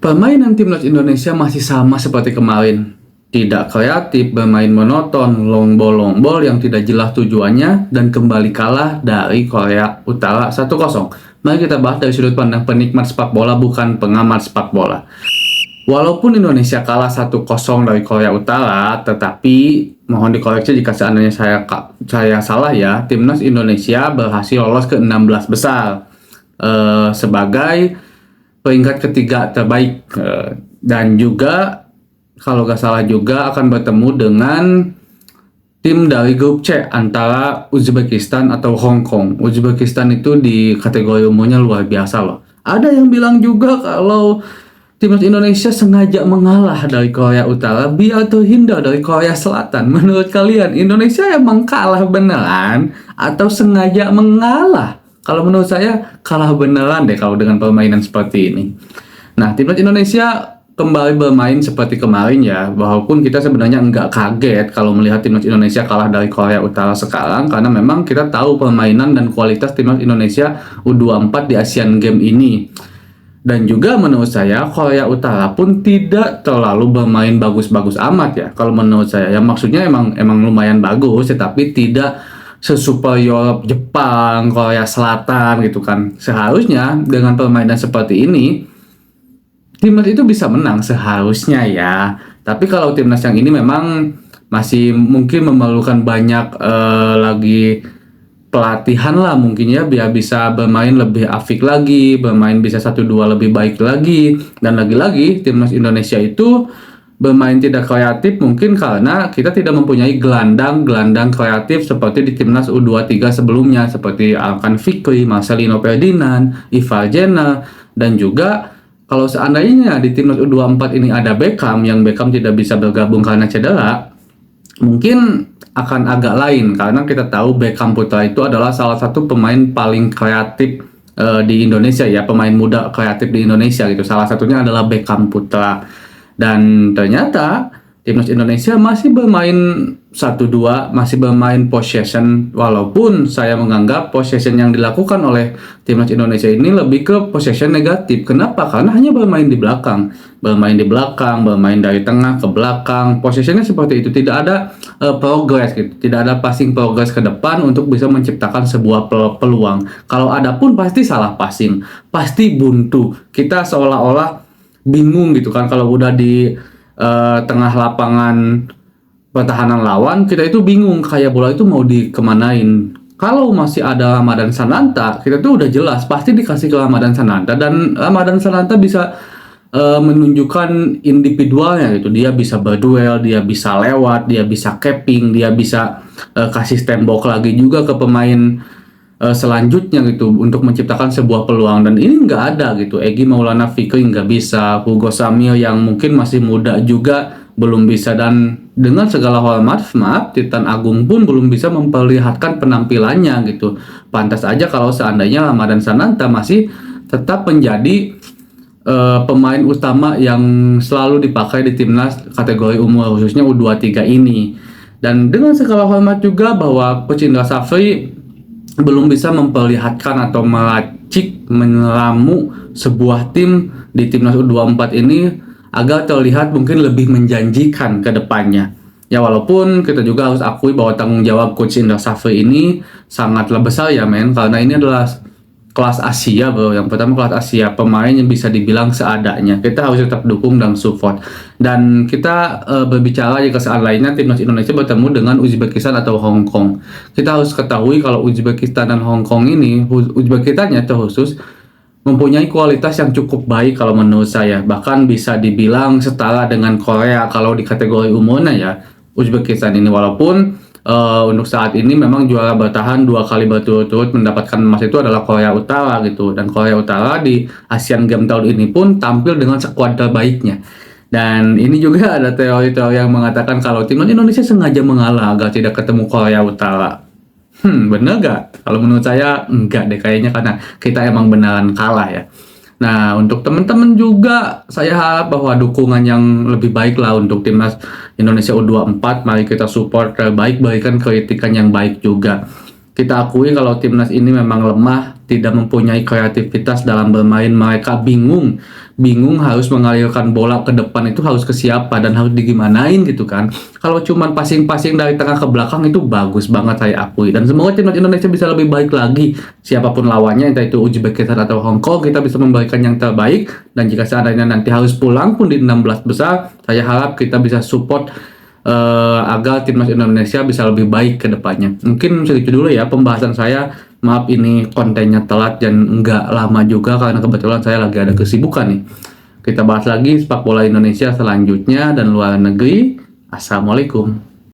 Permainan timnas Indonesia masih sama seperti kemarin. Tidak kreatif, bermain monoton, long ball yang tidak jelas tujuannya, dan kembali kalah dari Korea Utara 1-0. Mari kita bahas dari sudut pandang penikmat sepak bola, bukan pengamat sepak bola. Walaupun Indonesia kalah 1-0 dari Korea Utara, tetapi mohon dikoreksi jika seandainya saya salah ya, timnas Indonesia berhasil lolos ke 16 besar sebagai peringkat ketiga terbaik, dan juga kalau gak salah juga akan bertemu dengan tim dari grup C antara Uzbekistan atau Hong Kong. Uzbekistan itu di kategori umurnya luar biasa loh. Ada yang bilang juga kalau timnas Indonesia sengaja mengalah dari Korea Utara biar terhindar dari Korea Selatan. Menurut kalian, Indonesia emang kalah beneran atau sengaja mengalah? Kalau menurut saya kalah beneran deh kalau dengan permainan seperti ini. Nah, timnas Indonesia kembali bermain seperti kemarin ya, walaupun kita sebenarnya nggak kaget kalau melihat timnas Indonesia kalah dari Korea Utara sekarang, karena memang kita tahu permainan dan kualitas timnas Indonesia U24 di Asian Games ini. Dan juga menurut saya Korea Utara pun tidak terlalu bermain bagus-bagus amat ya. Kalau menurut saya ya, maksudnya emang lumayan bagus, tetapi tidak sesuperior Jepang, Korea Selatan gitu kan. Seharusnya dengan permainan seperti ini timnas itu bisa menang seharusnya ya. Tapi kalau timnas yang ini memang masih mungkin memerlukan banyak lagi pelatihan lah mungkin ya, biar bisa bermain lebih afik lagi, bermain bisa 1-2 lebih baik lagi. Dan lagi-lagi timnas Indonesia itu bermain tidak kreatif mungkin karena kita tidak mempunyai gelandang kreatif seperti di timnas U23 sebelumnya, seperti Alkan Fikri, Marcelino Ferdinand, Ivar Jenner, dan juga kalau seandainya di timnas U24 ini ada Beckham, yang Beckham tidak bisa bergabung karena cedera, mungkin akan agak lain, karena kita tahu Beckham Putra itu adalah salah satu pemain paling kreatif di Indonesia ya, pemain muda kreatif di Indonesia gitu. Salah satunya adalah Beckham Putra. Dan ternyata timnas Indonesia masih bermain 1-2, masih bermain possession, walaupun saya menganggap possession yang dilakukan oleh timnas Indonesia ini lebih ke possession negatif. Kenapa? Karena hanya bermain di belakang, bermain dari tengah ke belakang. Possessionnya seperti itu, tidak ada progress gitu, tidak ada passing progress ke depan untuk bisa menciptakan sebuah peluang. Kalau ada pun pasti salah passing, pasti buntu. Kita seolah-olah bingung gitu kan kalau udah di tengah lapangan pertahanan lawan, kita itu bingung kayak bola itu mau dikemanain. Kalau masih ada Ramadan Sananta, kita tuh udah jelas pasti dikasih ke Ramadan Sananta, dan Ramadan Sananta bisa menunjukkan individualnya gitu. Dia bisa berduel, dia bisa lewat, dia bisa capping, dia bisa kasih tembok lagi juga ke pemain selanjutnya gitu untuk menciptakan sebuah peluang. Dan ini nggak ada gitu. Egy Maulana Fikri nggak bisa, Hugo Samir yang mungkin masih muda juga belum bisa, dan dengan segala hormat, maaf, Titan Agung pun belum bisa memperlihatkan penampilannya gitu. Pantas aja kalau seandainya Ramadan Sananta masih tetap menjadi pemain utama yang selalu dipakai di timnas kategori umur khususnya U23 ini. Dan dengan segala hormat juga bahwa Coach Indra Safri belum bisa memperlihatkan atau meracik, meramu sebuah tim di timnas U24 ini agar terlihat mungkin lebih menjanjikan ke depannya. Ya, walaupun kita juga harus akui bahwa tanggung jawab Coach Indra Safri ini sangatlah besar ya men, karena ini adalah kelas Asia bro. Yang pertama kelas Asia, pemain yang bisa dibilang seadanya. Kita harus tetap dukung dan support. Dan kita berbicara jika seandainya timnas Indonesia bertemu dengan Uzbekistan atau Hong Kong. Kita harus ketahui kalau Uzbekistan dan Hong Kong ini, Uzbekistannya terkhusus mempunyai kualitas yang cukup baik kalau menurut saya. Bahkan bisa dibilang setara dengan Korea kalau di kategori umurnya ya, Uzbekistan ini. Walaupun untuk saat ini memang juara bertahan 2 kali berturut-turut mendapatkan emas itu adalah Korea Utara gitu. Dan Korea Utara di Asian Games tahun ini pun tampil dengan skuad terbaiknya. Dan ini juga ada teori-teori yang mengatakan kalau timnas Indonesia sengaja mengalah agar tidak ketemu Korea Utara. Bener gak? Kalau menurut saya enggak deh kayaknya, karena kita emang beneran kalah ya. Nah, untuk teman-teman juga saya harap bahwa dukungan yang lebih baik lah untuk timnas Indonesia U24. Mari kita support terbaik, berikan kritikan yang baik juga. Kita akui kalau timnas ini memang lemah, tidak mempunyai kreativitas dalam bermain. Mereka bingung harus mengalirkan bola ke depan itu harus ke siapa dan harus digimanain gitu kan. Kalau cuman passing-passing dari tengah ke belakang itu bagus banget saya akui, dan semoga timnas Indonesia bisa lebih baik lagi siapapun lawannya, entah itu Uzbekistan atau Hong Kong, kita bisa memberikan yang terbaik. Dan jika seandainya nanti harus pulang pun di 16 besar, saya harap kita bisa support agar timnas Indonesia bisa lebih baik ke depannya. Mungkin segitu dulu ya pembahasan saya. Maaf ini kontennya telat dan nggak lama juga karena kebetulan saya lagi ada kesibukan nih. Kita bahas lagi sepak bola Indonesia selanjutnya dan luar negeri. Assalamualaikum.